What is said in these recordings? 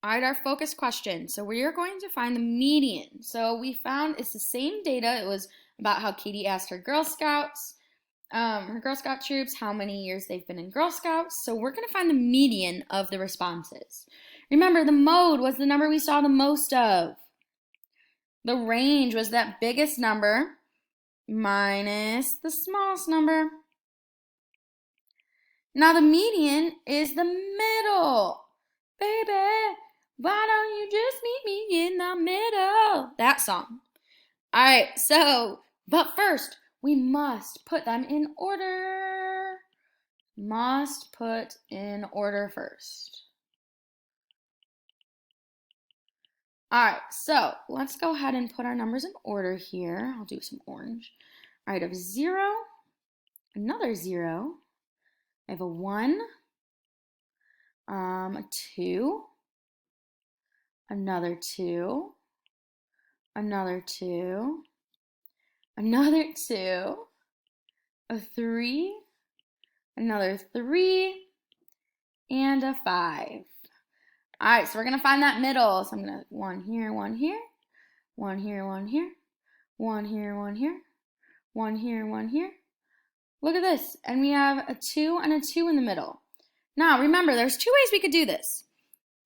All right, our focus question. So we are going to find the median. So we found it's the same data. It was about how Katie asked her Girl Scouts, her Girl Scout troops, how many years they've been in Girl Scouts. So we're going to find the median of the responses. Remember, the mode was the number we saw the most of. The range was that biggest number minus the smallest number. Now the median is the middle. Baby, why don't you just meet me in the middle? That song. All right, but first, we must put them in order. Must put in order first. All right, so let's go ahead and put our numbers in order here. I'll do some orange. All right, I have 0, another 0. I have a 1, a 2, another 2, another 2, another 2, a 3, another 3, and a 5. All right, so we're going to find that middle. So I'm going to 1 here, 1 here, 1 here, 1 here, 1 here, 1 here, 1 here, 1 here. Look at this. And we have a 2 and a 2 in the middle. Now, remember, there's 2 ways we could do this.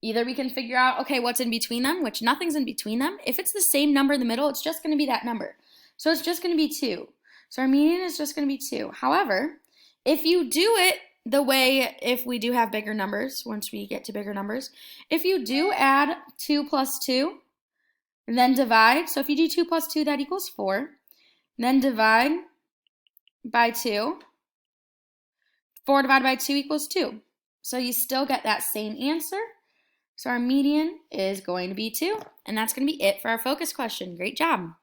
Either we can figure out, okay, what's in between them, which nothing's in between them. If it's the same number in the middle, it's just going to be that number. So it's just going to be 2. So our median is just going to be 2. However, if you do it the way, if we do have bigger numbers, once we get to bigger numbers, if you do add 2 plus 2, then divide. So if you do 2 plus 2, that equals 4. Then divide by 2. 4 divided by 2 equals 2. So you still get that same answer. So our median is going to be 2. And that's going to be it for our focus question. Great job.